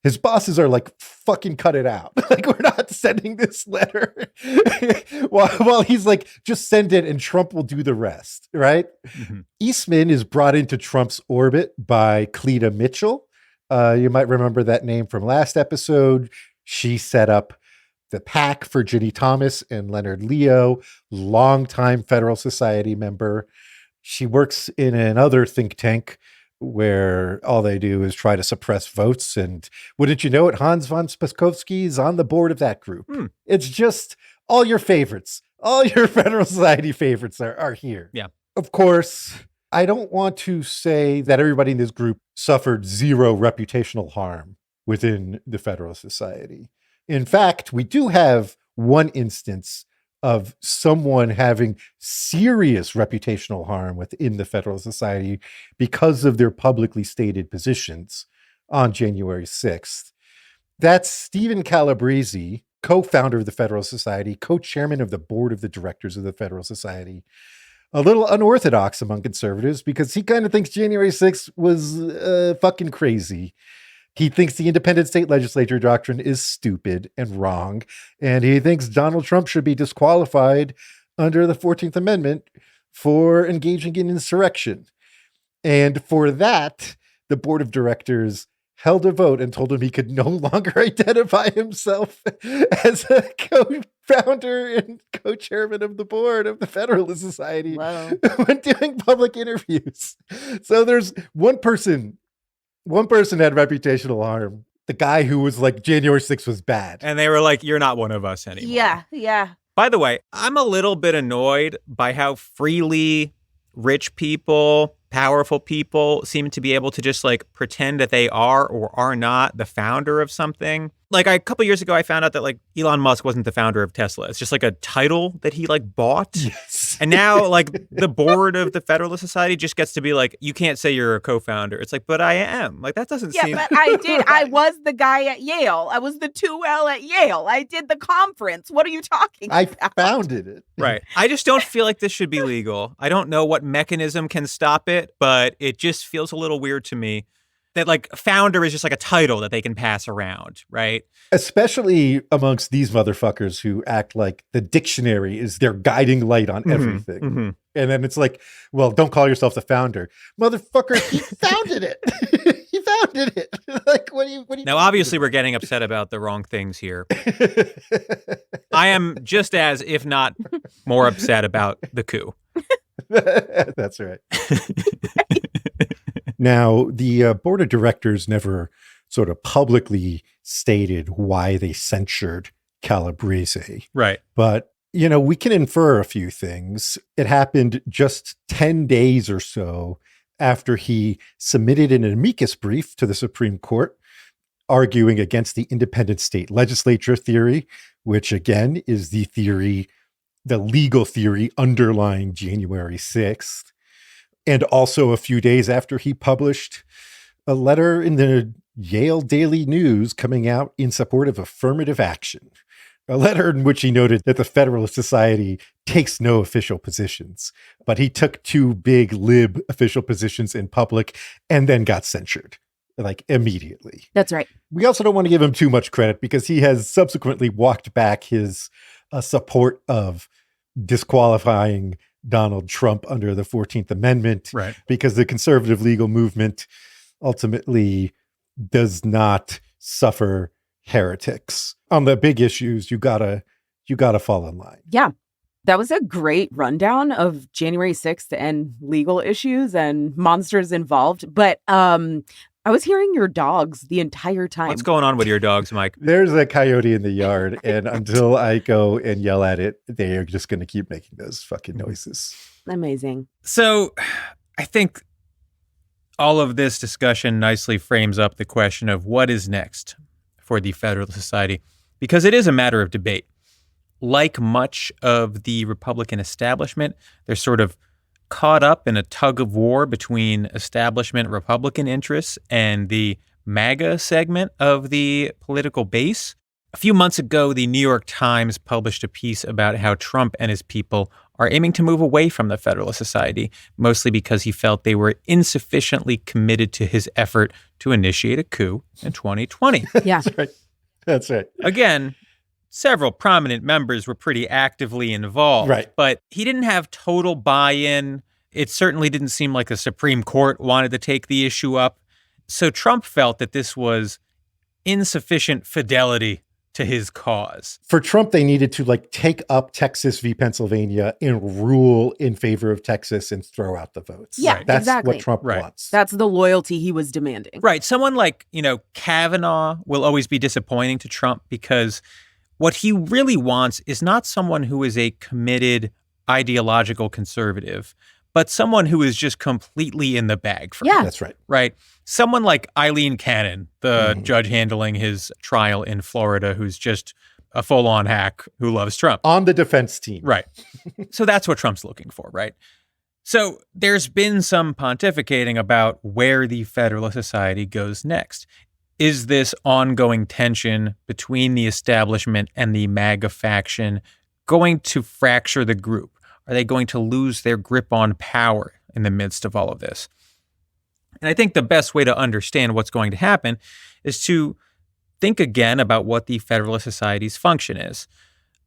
His bosses are like, fucking cut it out. Like, we're not sending this letter. while he's like, just send it and Trump will do the rest, right? Eastman is brought into Trump's orbit by Cleta Mitchell. You might remember that name from last episode. She set up the PAC for Ginny Thomas and Leonard Leo, longtime Federalist Society member. She works in another think tank where all they do is try to suppress votes. And wouldn't you know it, Hans von Spakovsky is on the board of that group. It's just all your favorites, all your Federalist Society favorites are here. Yeah. Of course, I don't want to say that everybody in this group suffered zero reputational harm within the Federalist Society. In fact, we do have one instance of someone having serious reputational harm within the Federalist Society because of their publicly stated positions on January 6th. That's Stephen Calabrese, co-founder of the Federalist Society, co-chairman of the board of the directors of the Federalist Society. A little unorthodox among conservatives because he kind of thinks January 6th was fucking crazy. He thinks the independent state legislature doctrine is stupid and wrong, and he thinks Donald Trump should be disqualified under the 14th Amendment for engaging in insurrection. And for that, the board of directors held a vote and told him he could no longer identify himself as a co-founder and co-chairman of the board of the Federalist Society when doing public interviews. So there's one person had reputational harm. The guy who was like, January 6th was bad. And they were like, you're not one of us anymore. Yeah. By the way, I'm a little bit annoyed by how freely rich people, powerful people seem to be able to just like pretend that they are or are not the founder of something. Like a couple years ago, I found out that like Elon Musk wasn't the founder of Tesla. It's just like a title that he like bought. Yes. And now like the board of the Federalist Society just gets to be like, you can't say you're a co-founder. It's like, but I am. Like that doesn't seem. Yeah, but I did. I was the guy at Yale. I was the 2L at Yale. I did the conference. What are you talking about? I founded it. Right. I just don't feel like this should be legal. I don't know what mechanism can stop it, but it just feels a little weird to me that like founder is just like a title that they can pass around, right? Especially amongst these motherfuckers who act like the dictionary is their guiding light on everything. Mm-hmm. And then it's like, well, don't call yourself the founder. Motherfucker, he founded it. He founded it. Like, what do you Now, obviously, we're getting upset about the wrong things here. I am just as, if not more upset about the coup. That's right. Now, the board of directors never sort of publicly stated why they censured Calabrese. Right. But, you know, we can infer a few things. It happened just 10 days or so after he submitted an amicus brief to the Supreme Court, arguing against the independent state legislature theory, which again is the theory, the legal theory underlying January 6th. And also a few days after he published a letter in the Yale Daily News coming out in support of affirmative action, a letter in which he noted that the Federalist Society takes no official positions, but he took two big lib official positions in public and then got censured, like immediately. That's right. We also don't want to give him too much credit because he has subsequently walked back his support of disqualifying Donald Trump under the 14th Amendment, right? Because the conservative legal movement ultimately does not suffer heretics. On the big issues, you gotta fall in line. Yeah. That was a great rundown of January 6th and legal issues and monsters involved. But I was hearing your dogs the entire time. What's going on with your dogs, Mike? There's a coyote in the yard, and until I go and yell at it, they are just going to keep making those fucking noises. Amazing. So I think all of this discussion nicely frames up the question of what is next for the Federalist Society, because it is a matter of debate. Like much of the Republican establishment, they're sort of caught up in a tug of war between establishment Republican interests and the MAGA segment of the political base. A few months ago, the New York Times published a piece about how Trump and his people are aiming to move away from the Federalist Society, mostly because he felt they were insufficiently committed to his effort to initiate a coup in 2020. Yeah. That's right. Again, several prominent members were pretty actively involved. Right. But he didn't have total buy-in. It certainly didn't seem like the Supreme Court wanted to take the issue up. So Trump felt that this was insufficient fidelity to his cause. For Trump, they needed to take up Texas v. Pennsylvania and rule in favor of Texas and throw out the votes. Yeah, right. That's exactly. what Trump wants. That's the loyalty he was demanding. Right. Someone like, Kavanaugh will always be disappointing to Trump because What he really wants is not someone who is a committed ideological conservative, but someone who is just completely in the bag for him. That's right. Right? Someone like Eileen Cannon, the judge handling his trial in Florida, who's just a full-on hack who loves Trump. On the defense team. Right. So that's what Trump's looking for, right? So there's been some pontificating about where the Federalist Society goes next. Is this ongoing tension between the establishment and the MAGA faction going to fracture the group? Are they going to lose their grip on power in the midst of all of this? And I think the best way to understand what's going to happen is to think again about what the Federalist Society's function is.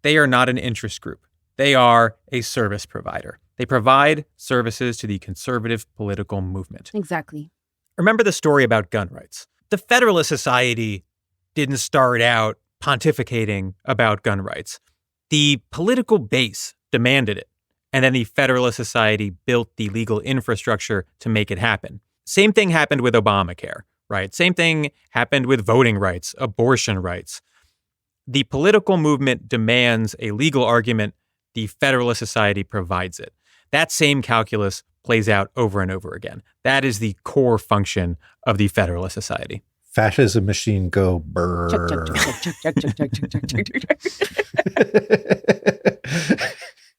They are not an interest group. They are a service provider. They provide services to the conservative political movement. Exactly. Remember the story about gun rights. The Federalist Society didn't start out pontificating about gun rights. The political base demanded it. And then the Federalist Society built the legal infrastructure to make it happen. Same thing happened with Obamacare, right? Same thing happened with voting rights, abortion rights. The political movement demands a legal argument. The Federalist Society provides it. That same calculus plays out over and over again. That is the core function of the Federalist Society. Fascism machine go brr.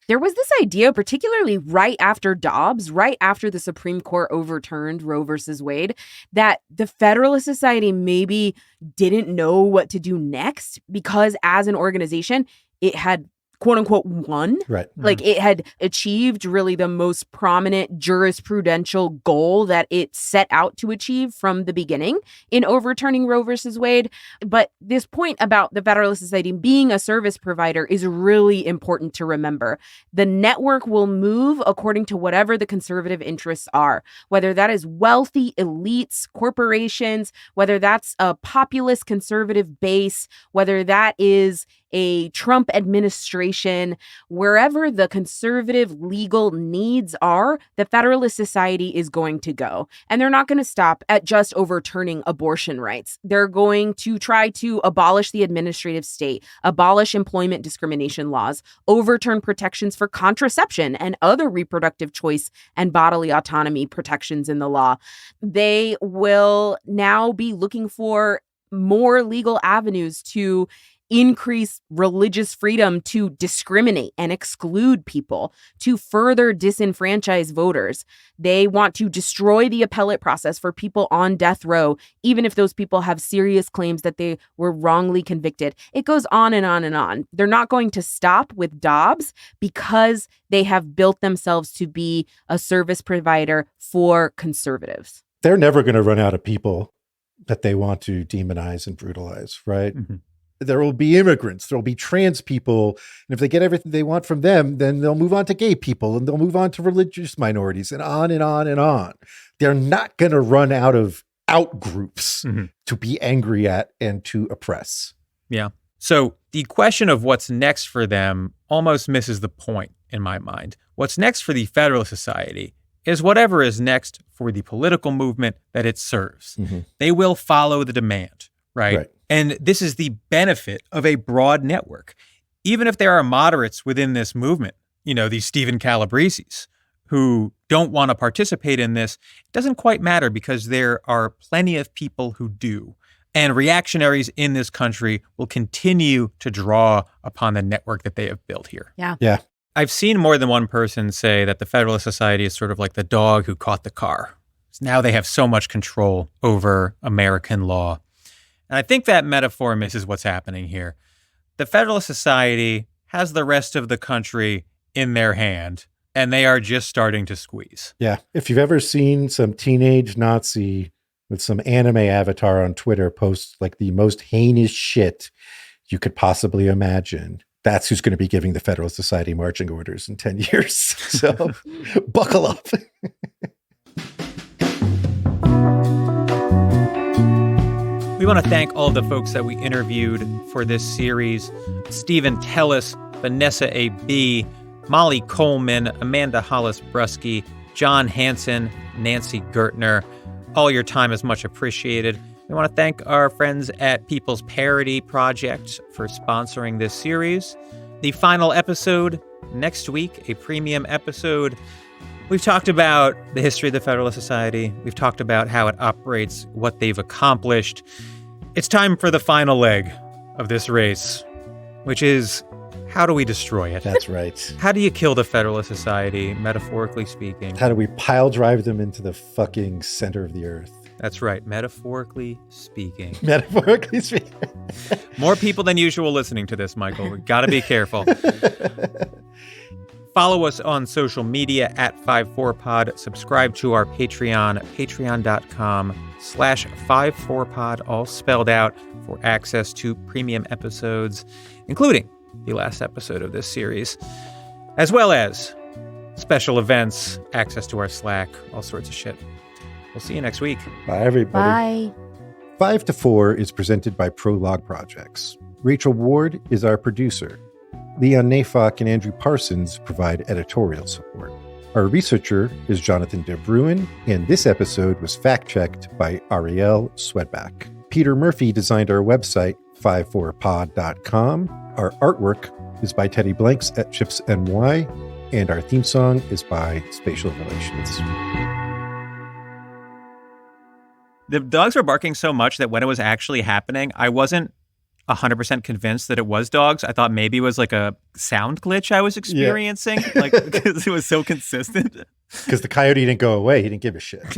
There was this idea, particularly right after Dobbs, right after the Supreme Court overturned Roe versus Wade, that the Federalist Society maybe didn't know what to do next because as an organization, it had quote unquote won. Right. Like it had achieved really the most prominent jurisprudential goal that it set out to achieve from the beginning in overturning Roe versus Wade. But this point about the Federalist Society being a service provider is really important to remember. The network will move according to whatever the conservative interests are, whether that is wealthy elites, corporations, whether that's a populist conservative base, whether that is a Trump administration, wherever the conservative legal needs are, the Federalist Society is going to go. And they're not going to stop at just overturning abortion rights. They're going to try to abolish the administrative state, abolish employment discrimination laws, overturn protections for contraception and other reproductive choice and bodily autonomy protections in the law. They will now be looking for more legal avenues to increase religious freedom to discriminate and exclude people, to further disenfranchise voters. They want to destroy the appellate process for people on death row, even if those people have serious claims that they were wrongly convicted. It goes on and on and on. They're not going to stop with Dobbs because they have built themselves to be a service provider for conservatives. They're never going to run out of people that they want to demonize and brutalize, right? Mm-hmm. There will be immigrants, there will be trans people. And if they get everything they want from them, then they'll move on to gay people and they'll move on to religious minorities and on and on and on. They're not going to run out of out groups to be angry at and to oppress. Yeah. So the question of what's next for them almost misses the point in my mind. What's next for the Federalist Society is whatever is next for the political movement that it serves. Mm-hmm. They will follow the demand, right? And this is the benefit of a broad network. Even if there are moderates within this movement, you know, these Stephen Calabrese's, who don't want to participate in this, it doesn't quite matter because there are plenty of people who do. And reactionaries in this country will continue to draw upon the network that they have built here. Yeah. I've seen more than one person say that the Federalist Society is sort of like the dog who caught the car. Now they have so much control over American law. And I think that metaphor misses what's happening here. The Federalist Society has the rest of the country in their hand, and they are just starting to squeeze. Yeah. If you've ever seen some teenage Nazi with some anime avatar on Twitter post like the most heinous shit you could possibly imagine, that's who's going to be giving the Federalist Society marching orders in 10 years. So buckle up. We want to thank all of the folks that we interviewed for this series. Stephen Tellis, Vanessa A.B., Molly Coleman, Amanda Hollis-Brusky, John Hanson, Nancy Gertner. All your time is much appreciated. We want to thank our friends at People's Parity Project for sponsoring this series. The final episode next week, a premium episode. We've talked about the history of the Federalist Society. We've talked about how it operates, what they've accomplished. It's time for the final leg of this race, which is, how do we destroy it? That's right. How do you kill the Federalist Society, metaphorically speaking? How do we pile drive them into the fucking center of the earth? That's right, metaphorically speaking. Metaphorically speaking. More people than usual listening to this, Michael. We got to be careful. Follow us on social media at 54pod. Subscribe to our Patreon, patreon.com/54pod, all spelled out, for access to premium episodes, including the last episode of this series, as well as special events, access to our Slack, all sorts of shit. We'll see you next week. Bye, everybody. Bye. 5 to 4 is presented by Prologue Projects. Rachel Ward is our producer. Leon Nafok and Andrew Parsons provide editorial support. Our researcher is Jonathan De Bruin, and this episode was fact-checked by Ariel Swedback. Peter Murphy designed our website, 54pod.com. Our artwork is by Teddy Blanks at Chips NY, and our theme song is by Spatial Relations. The dogs were barking so much that when it was actually happening, I wasn't 100% convinced that it was dogs. I thought maybe it was like a sound glitch I was experiencing, like because it was so consistent. Because the coyote didn't go away. He didn't give a shit.